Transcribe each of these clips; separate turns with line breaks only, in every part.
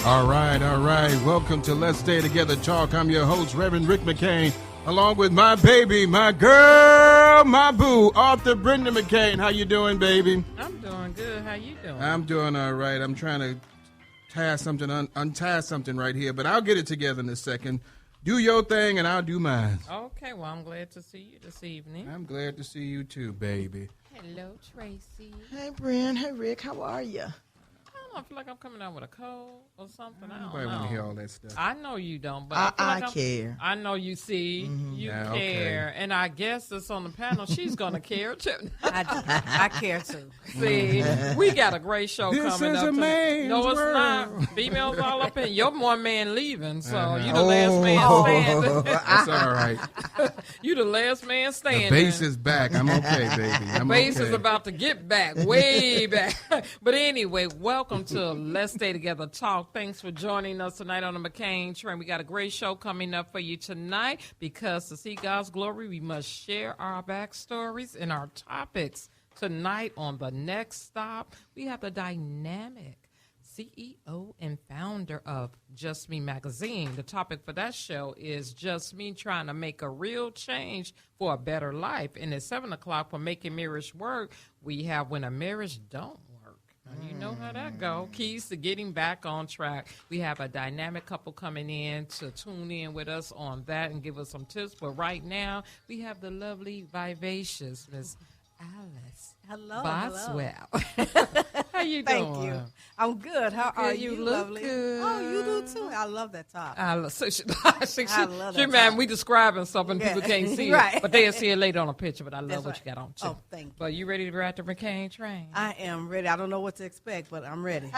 All right. Welcome to Let's Stay Together Talk. I'm your host, Reverend Rick McCain, along with my baby, my girl, my boo, Author Brenda McCain. How you doing, baby?
I'm doing good. How you doing?
I'm doing all right. I'm trying to untie something right here, but I'll get it together in a second. Do your thing, and I'll do mine.
Okay, well, I'm glad to see you this evening.
I'm glad to see you too, baby.
Hello, Tracy.
Hey, Brian. Hey, Rick. How are you?
I feel like I'm coming out with a cold or something. I don't
Nobody
know.
want to hear all that stuff.
I know you don't, but
I care.
I know you see. You care. Okay. And I guess that's on the panel. She's going to care, too.
I care, too.
See, we got a great show coming up.
This is a man's
No, it's
world.
not. Females all up in. You're one man leaving, so you the last man standing.
That's all right.
You the last man standing.
The bass is back. I'm okay, baby.
The bass is about to get back, way back. But anyway, welcome to Let's Stay Together Talk. Thanks for joining us tonight on the McCain Train. We got a great show coming up for you tonight because to see God's glory, we must share our backstories and our topics. Tonight on The Next Stop, we have the dynamic CEO and founder of Just Me Magazine. The topic for that show is Just Me trying to make a real change for a better life. And at 7 o'clock for Making Marriage Work, we have When a Marriage Don't Work. Now, you know how that go. Keys to getting back on track. We have a dynamic couple coming in to tune in with us on that and give us some tips. But right now, we have the lovely, vivacious Miss Alice Boswell. How you doing?
Thank you. I'm good. How are you?
You look
lovely?
good.
Oh, you do too. I love that top.
I love
that
man,
top.
we describing something people can't see
Right.
it, but they'll see it later on a picture. But I love
That's
what
right.
you got on too.
Oh, thank you.
But you ready to ride the McCain train?
I am ready. I don't know what to expect, but I'm ready.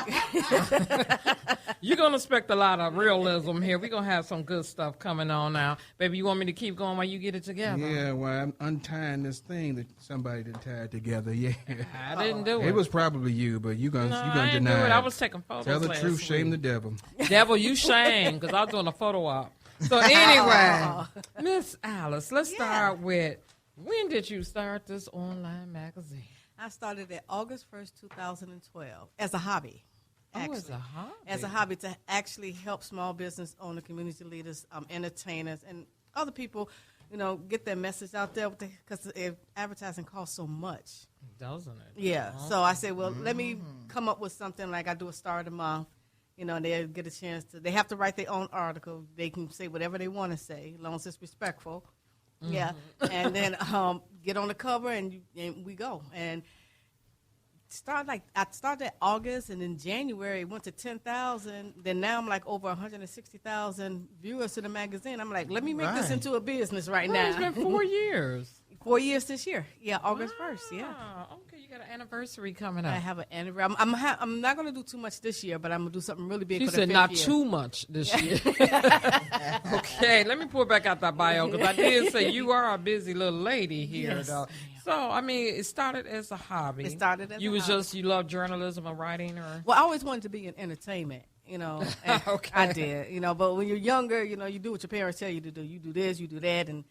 You're gonna expect a lot of realism here. We're gonna have some good stuff coming on now, baby. You want me to keep going while you get it together?
Yeah, well, I'm untying this thing that somebody did tie together. Yeah,
I didn't do it.
it was probably you, but you gonna
I didn't
deny
do it.
it.
I was taking photos.
Tell the
last
truth,
week.
shame the devil.
Devil, you shame, because I was doing a photo op. So anyway, Miss Alice, let's start with, when did you start this online magazine?
I started it August 1st, 2012, as a hobby.
Oh, as a hobby?
As a hobby to actually help small business owner, community leaders, entertainers, and other people, get their message out there because advertising costs so much.
Doesn't it?
Yeah. So I said, well, let me come up with something like I do a star of the month. They'll get a chance to. They have to write their own article. They can say whatever they want to say, as long as it's respectful. Mm-hmm. Yeah. And then get on the cover, and we go. And I started August, and in January it went to 10,000. Then now I'm like over 160,000 viewers to the magazine. I'm like, let me make this into a business right now.
It's been 4 years.
4 years this year. Yeah, August 1st. Yeah.
Okay, you got an anniversary coming up.
I have an anniversary. I'm not going to do too much this year, but I'm going to do something really big
She
for the
said
fifth
not
year.
too much this year. Okay, let me pull back out that bio, because I did say you are a busy little lady here,
Yes,
though. So, I mean, it started as a hobby.
It started as
you
a
was
hobby.
just, you love journalism or writing, or?
Well, I always wanted to be in entertainment, and
Okay.
I did, but when you're younger, you do what your parents tell you to do. You do this, you do that, and,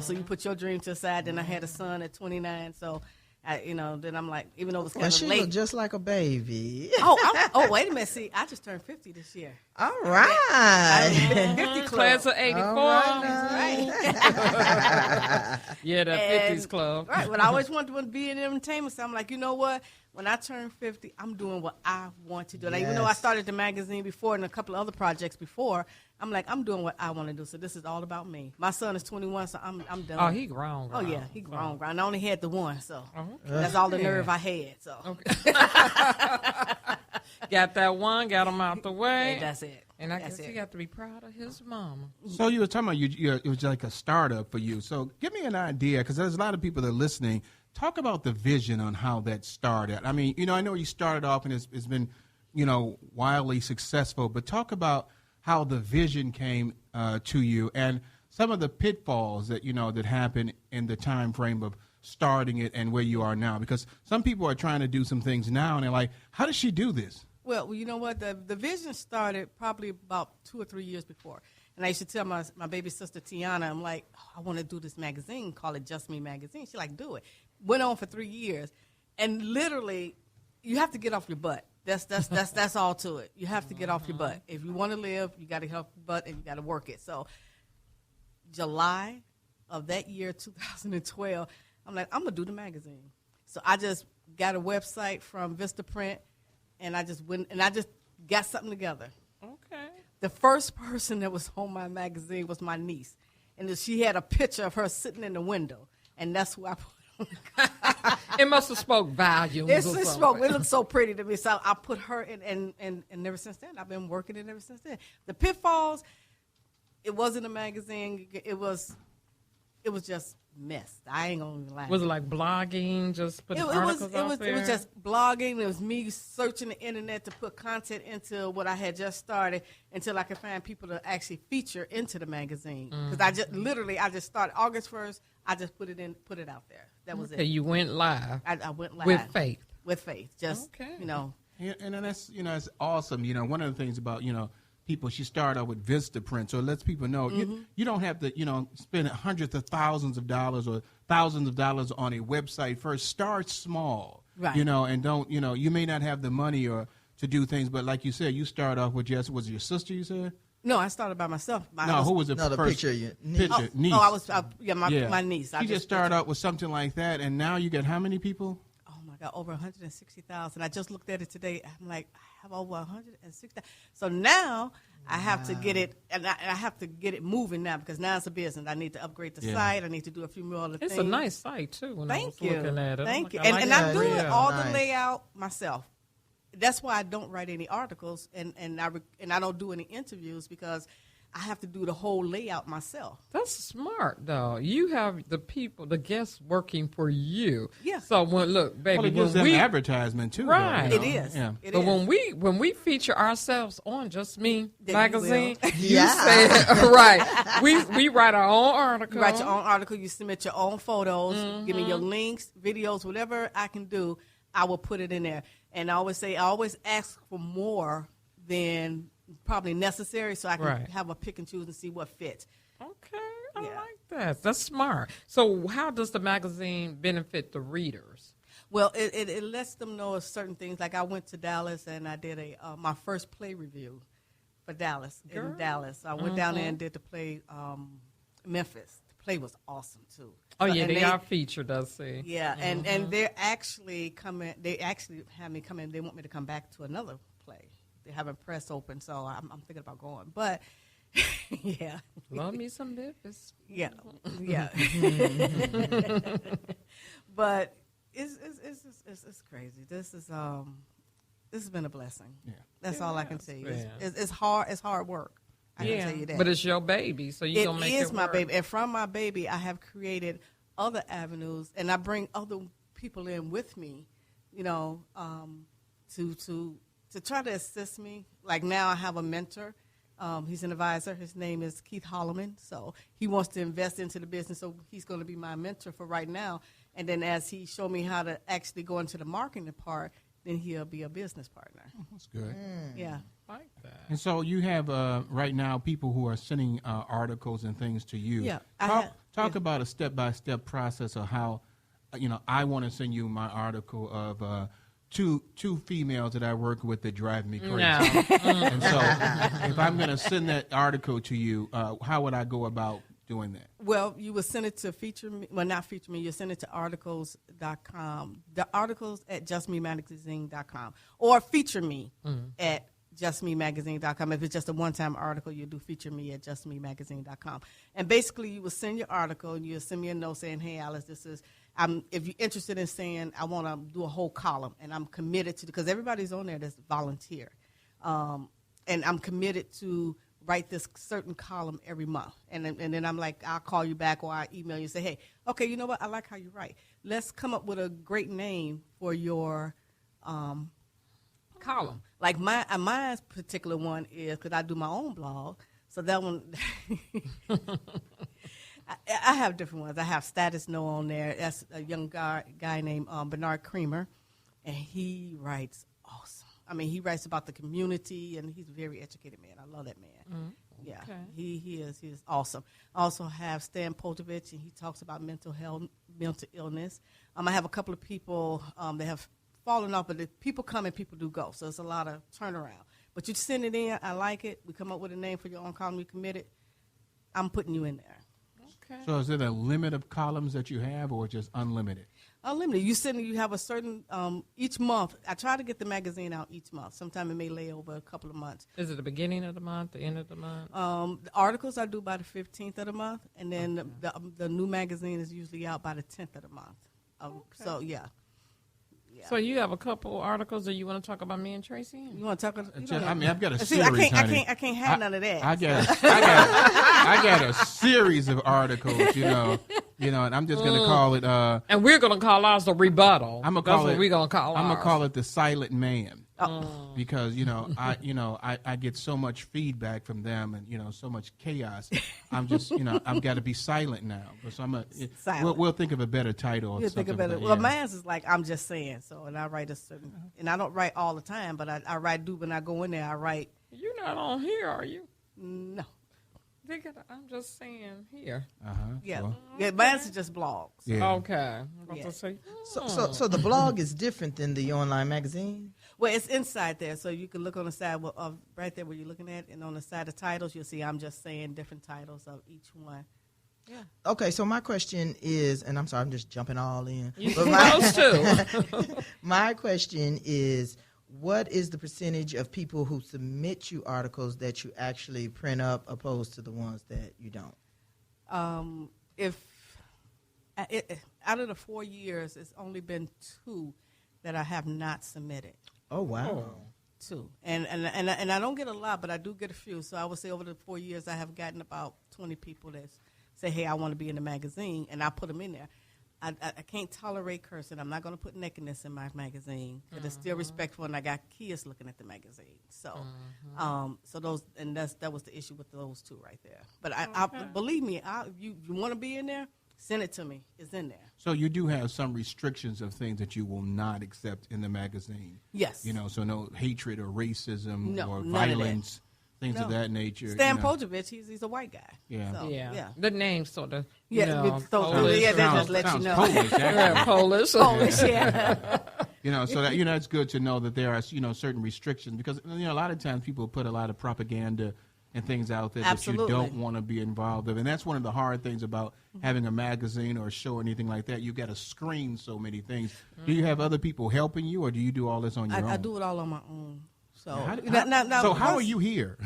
so you put your dream to the side. Then I had a son at 29, so, then I'm like, even though it was kind
Well,
of
she
late.
looked just like a baby.
Oh, wait a minute. See, I just turned 50 this year.
All right.
50 club.
Class of 84.
All right.
Yeah, the
And-
50s club.
Right, but I always wanted to be in entertainment, so I'm like, you know what? When I turn 50, I'm doing what I want to do. Like, even though I
Yes.
started the magazine before and a couple of other projects before, I'm like, I'm doing what I want to do. So this is all about me. My son is 21, so I'm done.
Oh, he grown.
Oh, yeah, he grown. I only had the one, so
Okay.
that's all the nerve I had. So
Okay. Got that one, got him out the way.
yeah, that's it.
And I
That's
guess
it.
he got to be proud of his mama.
So you were talking about it was like a startup for you. So give me an idea, because there's a lot of people that are listening. Talk about the vision on how that started. I mean, I know you started off and it's been, wildly successful, but talk about how the vision came to you and some of the pitfalls that, that happened in the time frame of starting it and where you are now. Because some people are trying to do some things now and they're like, how does she do this?
Well, you know what? The vision started probably about 2 or 3 years before. And I used to tell my baby sister, Tiana, I'm like, I want to do this magazine, call it Just Me Magazine. She's like, do it. Went on for 3 years. And literally, you have to get off your butt. That's all to it. You have to get off your butt. If you want to live, you got to get off your butt and you got to work it. So July of that year, 2012, I'm like, I'm going to do the magazine. So I just got a website from Vistaprint, and I just went and I just got something together.
Okay.
The first person that was on my magazine was my niece, and she had a picture of her sitting in the window, and that's who I put on.
It must have spoke volumes.
It looked so pretty to me, so I put her in, and ever since then, I've been working it ever since then. The pitfalls, it wasn't a magazine. It was just mess. I ain't gonna lie.
Was it like blogging, just putting articles out there?
It was just blogging. It was me searching the internet to put content into what I had just started until I could find people to actually feature into the magazine. Because I just started August 1st. I just put it out there. That was it.
You went live.
I went live
with faith.
With faith, just
And that's it's awesome. One of the things about people, she started out with Vistaprint, so it lets people know you don't have to spend hundreds of thousands of dollars or thousands of dollars on a website first. Start small,
right?
And don't you may not have the money or to do things, but like you said, you start off with was it your sister? You said.
No, I started by myself.
Who was the first?
Picture of your niece.
Niece.
My niece.
She just started out with something like that, and now you get how many people?
Oh my God, over 160,000. I just looked at it today. I'm like, I have over 160,000. So now I have to get it, and I have to get it moving now because now it's a business. I need to upgrade the site. I need to do a few more other things.
It's a nice site too.
Thank you.
Looking at it.
Thank you.
I
And I'm doing all
nice.
the layout myself. That's why I don't write any articles, and I don't do any interviews because I have to do the whole layout myself.
That's smart, though. You have the guests working for you.
Yeah.
So look, baby,
Well, it gives them advertisement too.
Right.
Though,
It is.
Yeah.
It
but
is.
when we feature ourselves on Just Me
Then you
magazine,
will.
you
Yeah.
said right. We write our own article.
You write your own article. You submit your own photos. Give me your links, videos, whatever I can do. I will put it in there. And I always ask for more than probably necessary, so I can have a pick and choose and see what fits.
Okay, I like that. That's smart. So, how does the magazine benefit the readers?
Well, it lets them know certain things. Like I went to Dallas and I did my first play review for Dallas in Dallas. So I went down there and did the play Memphis. The play was awesome too.
Oh
So,
yeah,
and
they are featured. I see.
Yeah, and they're actually coming. They actually have me come in. They want me to come back to another play. They haven't press open, so I'm thinking about going. But yeah,
Love me some Memphis.
yeah. But it's crazy. This has been a blessing. Yeah, that's all I can tell you. It's hard. It's hard work. I can tell you that.
But it's your baby, so you're gonna make it work. It is my
baby, and from my baby, I have created other avenues, and I bring other people in with me. To try to assist me. Like now I have a mentor. He's an advisor. His name is Keith Holloman. So he wants to invest into the business. So he's going to be my mentor for right now. And then as he showed me how to actually go into the marketing part, then he'll be a business partner.
Oh, that's good.
Yeah.
Like that.
And so you have right now people who are sending articles and things to you.
Yeah.
Talk about a step-by-step process of how, I want to send you my article of two females that I work with that drive me crazy.
No.
And so if I'm going to send that article to you, how would I go about doing that?
Well, you would send it to Feature Me. Well, not Feature Me. You send it to articles.com. The articles at justmemagazine.com. Or Feature Me at justmemagazine.com. If it's just a one-time article, you do Feature Me at justmemagazine.com. And basically, you will send your article, and you'll send me a note saying, hey, Alice, this is... if you're interested in saying I want to do a whole column, and I'm committed to, because everybody's on there that's volunteer, and I'm committed to write this certain column every month, and then I'm like, I'll call you back or I email you and say, hey, okay, you know what, I like how you write. Let's come up with a great name for your column. Like my particular one is, because I do my own blog, so that one. I have different ones. I have Status No on there. That's a young guy named Bernard Creamer, and he writes awesome. I mean, he writes about the community, and he's a very educated man. I love that man. Mm-hmm. Yeah, okay. He is awesome. I also have Stan Poltovich, and he talks about mental illness. I have a couple of people that have falling off, but the people come and people do go. So it's a lot of turnaround. But you send it in. I like it. We come up with a name for your own column. You commit it. I'm putting you in there.
Okay.
So is it a limit of columns that you have, or just unlimited?
Unlimited. You have a certain each month. I try to get the magazine out each month. Sometimes it may lay over a couple of months.
Is it the beginning of the month, the end of the month?
The articles I do by the 15th of the month, and then the new magazine is usually out by the 10th of the month. So yeah.
So you have a couple articles that you want to talk about me and Tracy?
You want to talk?
I've got a
See,
series.
I can't have none of that.
I got a series of articles, and I'm just going to call it.
And we're going to call ours the rebuttal.
I'm gonna call
That's what we're going to call
I'm
ours.
gonna call it the silent man. Because I get so much feedback from them, and so much chaos. I'm just I've got to be silent now. So we'll think of a better title.
You'll think of better. Well, mine's is like I'm just saying. So, and I write a certain, and I don't write all the time, but I write. When I go in there, I write.
You're not on here, are you?
No.
I'm just saying here.
Yeah,
So,
yeah. Mine's is just blogs.
yeah.
Okay. I'm about to say.
So the blog is different than the online magazine?
Well, it's inside there, so you can look on the side of right there where you're looking at, and on the side of titles, you'll see I'm just saying different titles of each one. Yeah.
Okay, so my question is, and I'm sorry, I'm just jumping all in.
You're
But
supposed to.
my question is, what is the percentage of people who submit you articles that you actually print up opposed to the ones that you don't?
Out of the 4 years, it's only been 2 that I have not submitted.
Oh, wow.
2. And I don't get a lot, but I do get a few. So I would say over the 4 years, I have gotten about 20 people that say, hey, I want to be in the magazine, and I put them in there. I can't tolerate cursing. I'm not going to put nakedness in my magazine. It's still respectful, and I got kids looking at the magazine. So, so those, and that was the issue with those 2 right there. But I believe me, you want to be in there, send it to me. It's in there.
So you do have some restrictions of things that you will not accept in the magazine.
Yes.
So no hatred or racism or
none
violence, things
No.
of that nature.
Stan Pojovich, he's a white guy.
Yeah.
So,
Yeah. The name sort of.
Yeah,
Polish.
yeah, that just let you know.
Polish, actually.
Yeah, Polish.
Polish, yeah.
So that it's good to know that there are certain restrictions, because a lot of times people put a lot of propaganda and things out there
Absolutely.
that you don't want to be involved with, and that's one of the hard things about having a magazine or a show or anything like that. You've got to screen so many things. Do you have other people helping you, or do you do all this on your own?
I do it all on my own. So,
how are you here?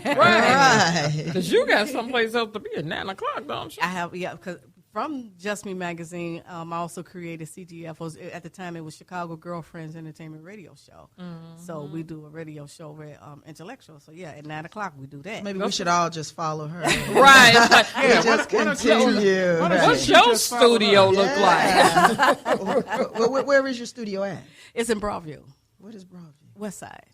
Right. Because you got someplace else to be at 9 o'clock, don't you?
I have, because from Just Me Magazine, I also created CGF. At the time, it was Chicago Girlfriends Entertainment Radio Show. So we do a radio show with intellectual. So at 9 o'clock we do that.
Maybe we should all just follow her.
Right. It's like,
We just continue.
what's your studio look like?
Where is your studio at?
It's in Broadview,
What is Broadview?
West Side.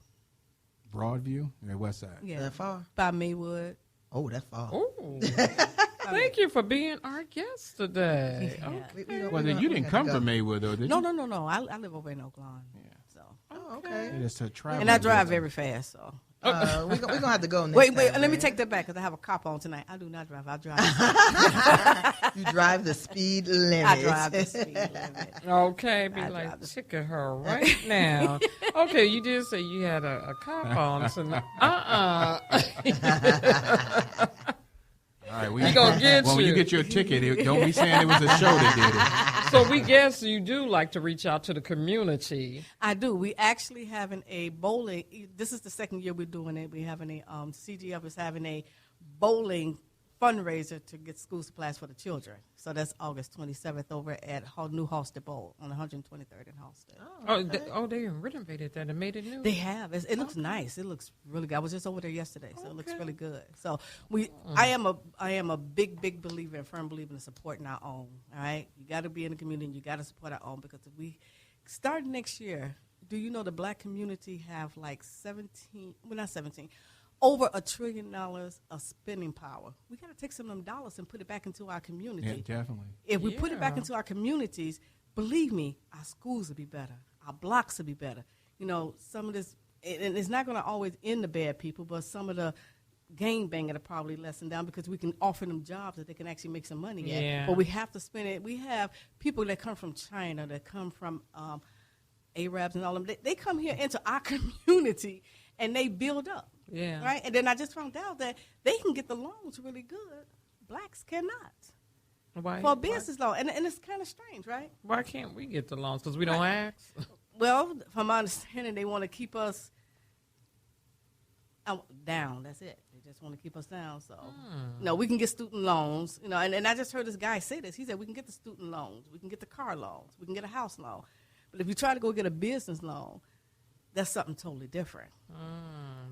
Broadview or West Side?
Yeah,
That far?
by Maywood.
Oh, that far.
Ooh. Thank you for being our guest today.
Yeah.
Okay.
Well, then you didn't come from Maywood, though, did you?
No. I live over in Oak Lawn.
Yeah.
So.
Oh, okay.
It is to travel.
And I drive very fast, so.
We're going to have to go next
Wait,
time,
let me
right?
take that back because I have a cop on tonight. I do not drive. I drive.
You drive the speed limit.
I drive the speed limit.
Okay, be
I
like,
drive the-
check at her right now. Okay, you did say you had a cop on tonight.
All right,
He gonna get
when
you.
you get your ticket, don't be saying it was a show that did it.
So we guess you do like to reach out to the community.
I do. We actually having a bowling. This is the second year we're doing it. We're having a CGF is having a bowling fundraiser to get school supplies for the children. So that's August 27th over at New Halstead Bowl on 123rd and Halstead.
They renovated that and made it new.
They have. It looks nice. It looks really good. I was just over there yesterday, so it looks really good. So I am a big believer and firm believer in supporting our own. All right, you got to be in the community. You got to support our own, because if we start next year, do you know the black community have like over $1 trillion of spending power? We got to take some of them dollars and put it back into our community.
Yeah, definitely.
If we put it back into our communities, believe me, our schools will be better. Our blocks will be better. Some of this, and it's not going to always end the bad people, but some of the gang banging will probably lessen down, because we can offer them jobs that they can actually make some money at.
Yeah.
But we have to spend it. We have people that come from China, that come from Arabs and all of them, they come here into our community and they build up.
Yeah.
Right? And then I just found out that they can get the loans really good. Blacks cannot.
Why?
For a business loan. And it's kind of strange, right?
Why can't we get the loans? Because we don't ask?
Well, from my understanding, they want to keep us down. That's it. They just want to keep us down. So, we can get student loans. And I just heard this guy say this. He said, we can get the student loans. We can get the car loans. We can get a house loan. But if you try to go get a business loan, that's something totally different.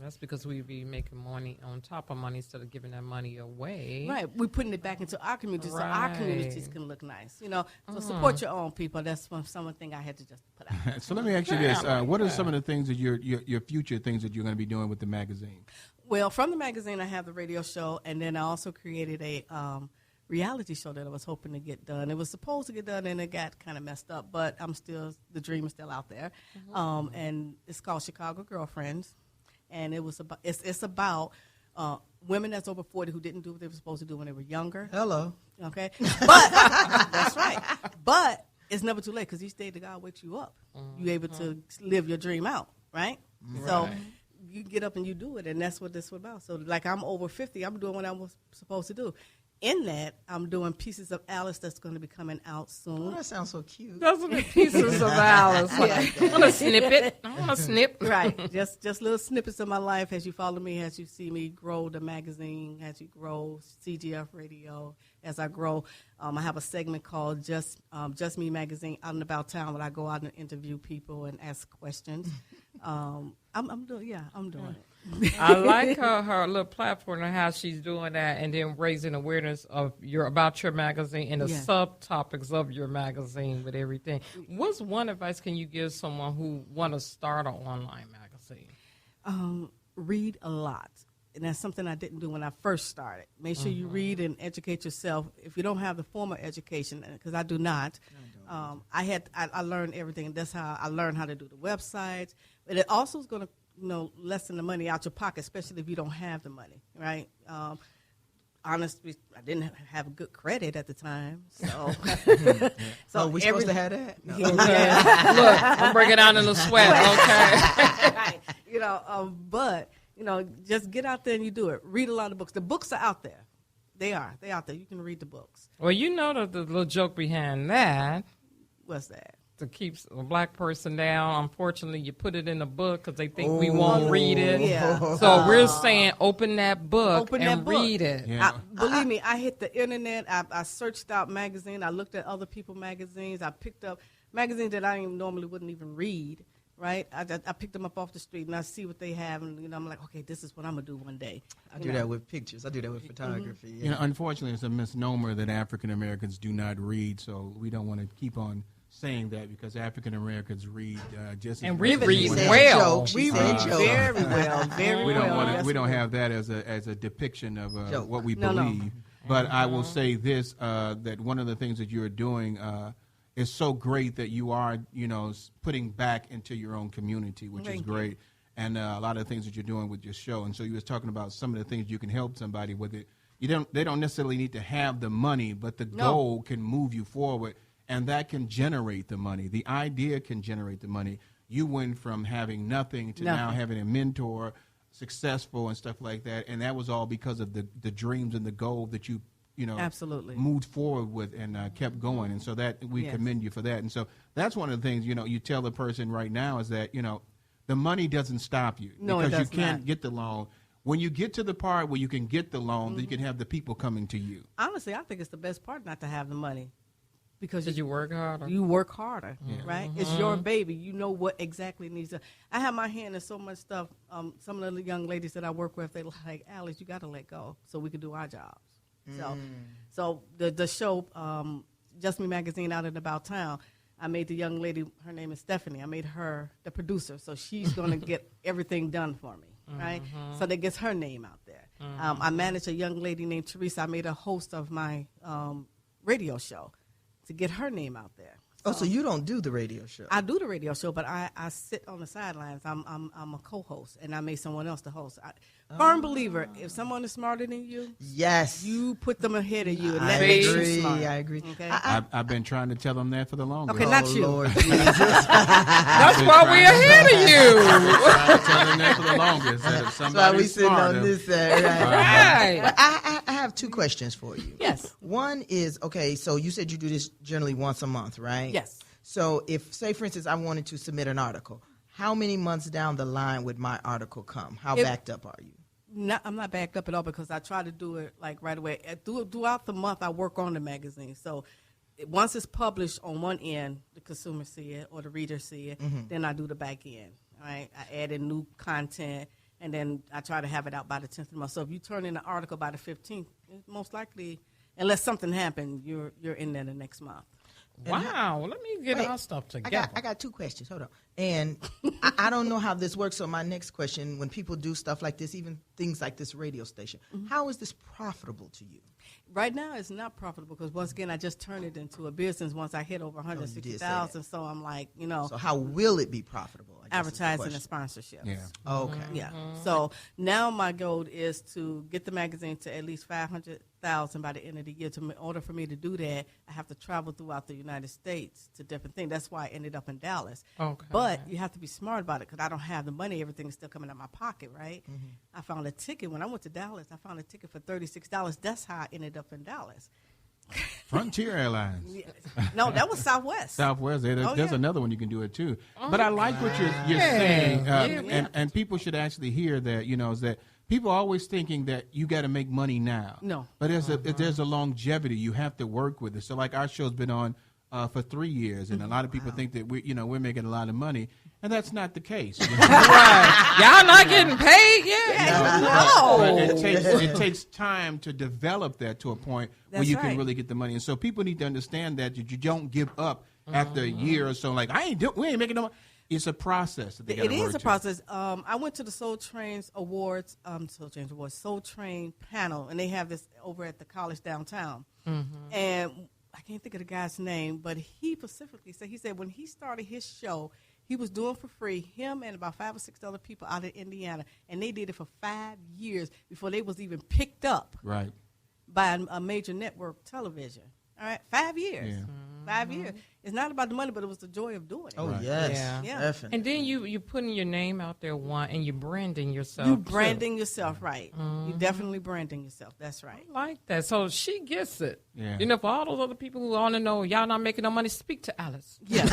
That's because we be making money on top of money instead of giving that money away.
Right. We're putting it back into our community so our
Right.
communities can look nice. So support your own people. That's something I had to just put out.
So let me ask you this. What are some of the things that your future things that you're going to be doing with the magazine?
Well, from the magazine, I have the radio show, and then I also created a reality show that I was hoping to get done. It was supposed to get done, and it got kind of messed up, but the dream is still out there. And it's called Chicago Girlfriends, and it's about women that's over 40 who didn't do what they were supposed to do when they were younger.
Hello.
Okay, but that's right. But it's never too late because each day the God wakes you up. You're able to live your dream out, right? So you get up and you do it, and that's what this was about. So, like, I'm over 50. I'm doing what I was supposed to do. In that, I'm doing Pieces of Alice that's going to be coming out soon.
Oh, that sounds so cute.
Doesn't it? Pieces of Alice. I want to snip it. I want to snip.
Right. Just little snippets of my life as you follow me, as you see me grow the magazine, as you grow CGF Radio, as I grow. I have a segment called Just Me Magazine out and about town where I go out and interview people and ask questions. I'm doing it.
I like her little platform and how she's doing that, and then raising awareness of about your magazine and the subtopics of your magazine with everything. What's one advice can you give someone who want to start an online magazine?
Read a lot. And that's something I didn't do when I first started. Make sure you read and educate yourself. If you don't have the formal education, because I do not, I learned everything. That's how I learned how to do the websites. But it also is going to lessen the money out your pocket, especially if you don't have the money, right? Honestly, I didn't have good credit at the time, so.
So we supposed to have that? No.
Look, I'm breaking down in the sweat, okay?
Right. But just get out there and you do it. Read a lot of books. The books are out there. They're out there. You can read the books.
Well, the little joke behind that.
What's that?
To keep a black person down. Unfortunately, you put it in a book because they think we won't read it.
Yeah.
So we're saying open that book and read it.
Yeah.
Believe me, I hit the internet. I searched out magazines. I looked at other people's magazines. I picked up magazines that I normally wouldn't even read. Right? I picked them up off the street and I see what they have, and I'm like, okay, this is what I'm gonna do one day.
I do that with pictures. I do that with photography.
Mm-hmm. Yeah. Unfortunately, it's a misnomer that African Americans do not read, so we don't want to keep on saying that because African Americans read just
and
as
we
much.
read well.
We read very well, very well.
We don't have that as a depiction of what we
No.
believe. But I will say this: that one of the things that you're doing is so great that you are, putting back into your own community, which is great. And a lot of the things that you're doing with your show. And so you was talking about some of the things you can help somebody with it. They don't necessarily need to have the money, but the goal can move you forward. And that can generate the money. The idea can generate the money. You went from having nothing to now having a mentor, successful and stuff like that. And that was all because of the dreams and the goal that you
absolutely
moved forward with and kept going. And so that we commend you for that. And so that's one of the things, you tell the person right now is that, the money doesn't stop you.
No,
because
it does
you can't
not.
get the loan. When you get to the part where you can get the loan, then you can have the people coming to you.
Honestly, I think it's the best part not to have the money. Because
Did you work harder?
You work harder, right? It's your baby. You know what exactly needs to. I have my hand in so much stuff. Some of the young ladies that I work with, they're like, Alice, you got to let go so we can do our jobs. So the show, Just Me Magazine Out and About Town, I made the young lady, her name is Stephanie, I made her the producer. So she's going to get everything done for me, right? So that gets her name out there. I manage a young lady named Teresa. I made a host of my radio show to get her name out there.
Oh, so you don't do the radio show?
I do the radio show, but I sit on the sidelines. I'm a co-host, and I made someone else the host. Firm believer, if someone is smarter than you,
yes,
you put them ahead of you, and that
I
makes you
agree.
smart.
I agree.
Okay?
I've been trying to tell them that for the longest.
Okay, not you.
Lord Jesus.
That's why we're ahead of you.
I've been telling them that for the longest. That if
That's why we
somebody's
sitting
smarter,
on this side. Right.
Right.
But I have two questions for you.
Yes.
One is, okay, so you said you do this generally once a month, right?
Yes.
So if, say, for instance, I wanted to submit an article, how many months down the line would my article come? How backed up are you?
I'm not backed up at all because I try to do it like right away. Throughout the month, I work on the magazine. So once it's published on one end, the consumer see it or the reader see it, then I do the back end. All right, I add in new content, and then I try to have it out by the 10th of the month. So if you turn in an article by the 15th, most likely, unless something happened, you're in there the next month.
Wow. Let me get our stuff together.
I got two questions. Hold on. And I don't know how this works. So my next question, when people do stuff like this, even things like this radio station, how is this profitable to you?
Right now, it's not profitable because, once again, I just turned it into a business once I hit over 160,000. So I'm like,
So how will it be profitable? I guess is the
advertising
question.
and sponsorships.
Yeah.
Okay.
Yeah. So now my goal is to get the magazine to at least 500,000 by the end of the year. In order for me to do that, I have to travel throughout the United States to different things. That's why I ended up in Dallas.
Okay.
But you have to be smart about it because I don't have the money. Everything is still coming out of my pocket, right? I found a ticket. When I went to Dallas, I found a ticket for $36. That's how I ended up in Dallas.
Frontier Airlines.
Yeah. No, that was Southwest.
Southwest. There's
yeah.
another one you can do it too. But I like what you're saying,
Yeah.
and people should actually hear that. Is that people are always thinking that you got to make money now.
No.
But there's a longevity. You have to work with it. So like our show's been on for 3 years, and a lot of people think that we're making a lot of money, and that's not the case.
Right. Y'all not getting paid yet?
No.
But it takes time to develop that to a point where
That's
you
right.
can really get the money. And so people need to understand that you don't give up after a year or so. Like, we ain't making no money. It's a process that they gotta
It
work
is a
to.
process. I went to the Soul Train panel, and they have this over at the college downtown. And I can't think of the guy's name, but he specifically said when he started his show, he was doing for free, him and about 5 or 6 other people out of Indiana, and they did it for 5 years before they was even picked up
Right.
by a major network television. All right, 5 years.
Yeah.
5 years. It's not about the money, but it was the joy of doing it.
Oh,
Right.
yes.
Yeah.
Definitely.
And then you putting your name out there, and you're branding yourself.
You
too.
branding yourself, right. You definitely branding yourself. That's right.
I like that. So she gets it.
Yeah.
For all those other people who want to know, y'all not making no money, speak to Alice.
Yeah.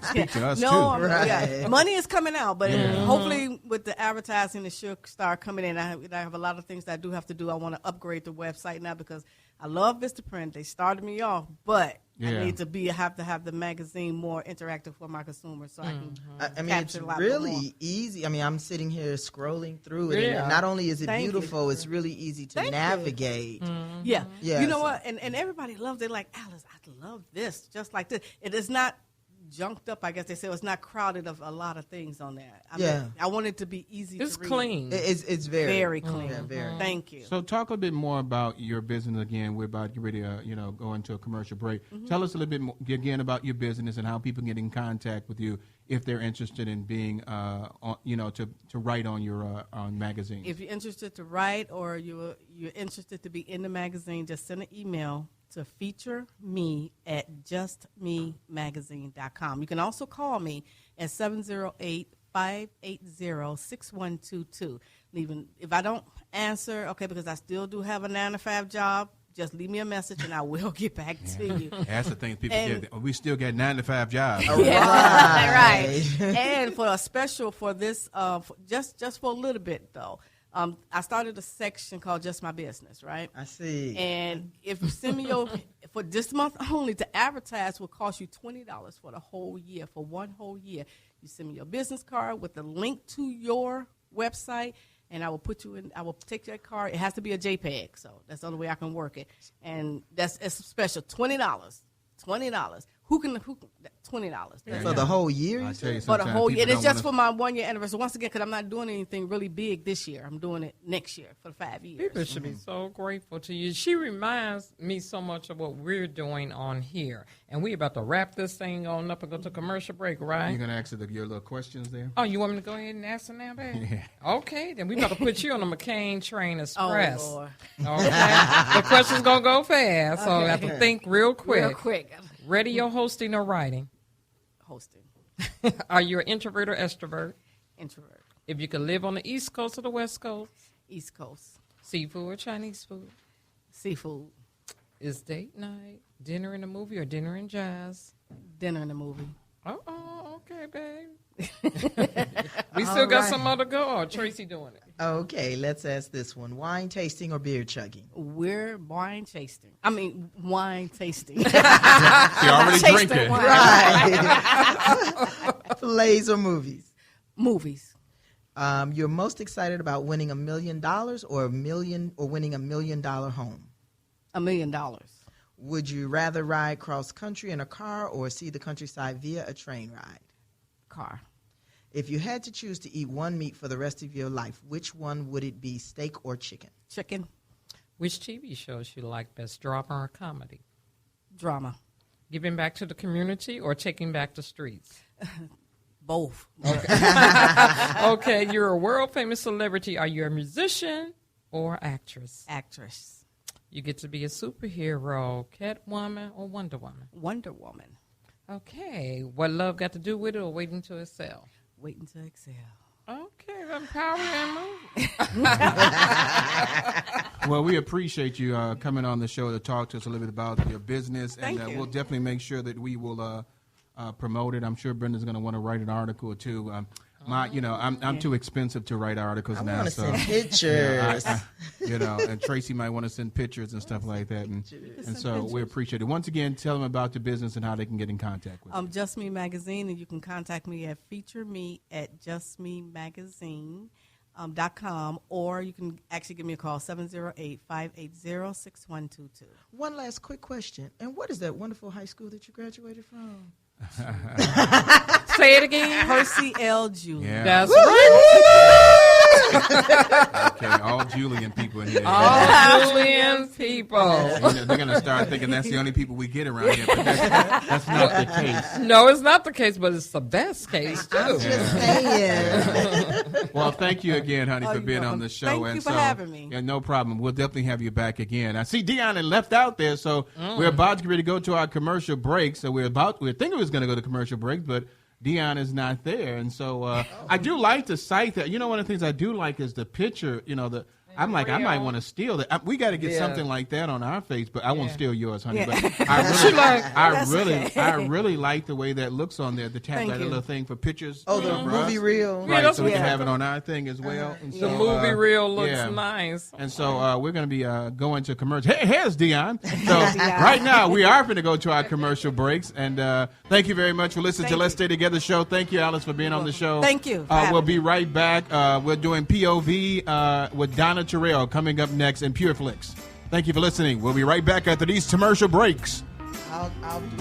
Speak to us
No,
too.
yeah. Money is coming out, but
Yeah.
hopefully with the advertising, it should start coming in. I have a lot of things that I do have to do. I want to upgrade the website now because I love Vistaprint. They started me off, but I
Yeah.
need to have to have the magazine more interactive for my consumers so I can
I mean, it's
capture a lot more.
really easy. I mean, I'm sitting here scrolling through it,
Yeah.
and not only is it
Thank you.
beautiful, it's really easy to
Thank you.
navigate.
Yeah.
Yeah,
You know
so-
what? And everybody loves it. Like, Alice, I love this, just like this. It is not junked up, I guess they say. It's not crowded of a lot of things on there. I mean, I want it to be easy
It's
to read.
clean.
It's very,
Very clean.
Yeah, very.
Thank you.
So talk a bit more about your business again. We're about to get ready to go into a commercial break. Tell us a little bit more, again about your business and how people get in contact with you if they're interested in being, to write on your on magazine.
If you're interested to write or you're interested to be in the magazine, just send an email to feature me at justmemagazine.com. You can also call me at 708-580-6122. If I don't answer, okay, because I still do have a 9-to-5 job, just leave me a message and I will get back to you.
That's the thing people
And-
get. We still got 9-to-5 jobs.
Yeah, right. And for a special for this, just for a little bit though, I started a section called Just My Business, right?
I see.
And if you send me for this month only, to advertise will cost you $20 for the whole year, for one whole year. You send me your business card with the link to your website, and I will put you in. I will take that card. It has to be a JPEG, so that's the only way I can work it. And it's special, $20. $20. who can $20
For the whole year?
I tell you,
for the
sometimes
whole year.
people
And it's
don't
just for my 1 year anniversary. Once again, because I'm not doing anything really big this year. I'm doing it next year for 5 years.
People should be so grateful to you. She reminds me so much of what we're doing on here. And we're about to wrap this thing on up and go to commercial break, right?
You're going to answer your little questions there?
Oh, you want me to go ahead and answer now, baby?
Yeah.
Okay, then we about to put you on the McCain Train Express.
Oh, Lord.
Okay. The question's going to go fast, so I have to think real quick.
Real quick.
Radio hosting or writing?
Hosting.
Are you an introvert or extrovert?
Introvert.
If you could live on the East Coast or the West Coast?
East Coast.
Seafood or Chinese food?
Seafood.
Is date night dinner in a movie or dinner in jazz?
Dinner in a movie.
Oh, okay, babe. We still got some more to go. Or Tracy doing it?
Okay, let's ask this one. Wine tasting or beer chugging?
We're wine tasting. I mean, wine tasting.
You're already
Tasting
drinking.
wine.
Right. Plays or movies?
Movies.
You're most excited about winning $1 million or winning $1 million home?
$1 million.
Would you rather ride cross country in a car or see the countryside via a train ride?
Car.
If you had to choose to eat one meat for the rest of your life, which one would it be, steak or chicken?
Chicken.
Which TV shows you like best, drama or comedy?
Drama.
Giving back to the community or taking back the streets?
Both.
Okay, you're a world-famous celebrity. Are you a musician or actress?
Actress.
You get to be a superhero, Catwoman or Wonder Woman?
Wonder Woman.
Okay, what love got to do with it or waiting to excel?
Waiting to excel.
Okay, empower and move.
Well, we appreciate you coming on the show to talk to us a little bit about your business.
Thank
and
you.
We'll definitely make sure that we will promote it. I'm sure Brenda's going to want to write an article or two. I'm too expensive to write articles
I
now.
want to
So,
send pictures.
and Tracy might want to send pictures and stuff like that. And so we appreciate it. Once again, tell them about the business and how they can get in contact with you.
Just Me Magazine, and you can contact me at feature me at justmemagazine.com, or you can actually give me a call, 708-580-6122.
One last quick question. And what is that wonderful high school that you graduated from?
Say it again.
Percy L. Julian.
Yeah.
That's right.
Okay, all Julian people in here.
All Julian people.
They're going to start thinking that's the only people we get around here. But that's not the case.
No, it's not the case, but it's the best case, too.
I'm just saying.
Well, thank you again, honey,
Oh,
for
you're
being on
welcome.
the show.
Thank you for having me.
Yeah, no problem. We'll definitely have you back again. I see Dion had left out there, so we're about to get ready to go to our commercial break. So we're thinking we was going to go to commercial break, but Dion is not there. And so I do like the site that, one of the things I do like is the picture, I'm like, I might want to steal that. We got to get something like that on our face, but I won't steal yours, honey.
Yeah.
But I really like the way that looks on there. The tab,
Thank
that
you.
little thing for pictures.
Oh, the
for us.
movie reel.
Right,
that's
so we can
what-
have it on our thing as well. And
The
so,
movie reel looks
yeah.
nice.
And so we're going to be going to commercial. Hey, here's Dion. So right now we are going to go to our commercial breaks. And thank you very much for listening to
Thank
Let's
you.
Stay Together show. Thank you, Alice, for being on the show.
Thank you for
We'll
having
be
me.
right back. We're doing POV with Donna Terrell coming up next in Pure Flicks. Thank you for listening. We'll be right back after these commercial breaks.
I'll do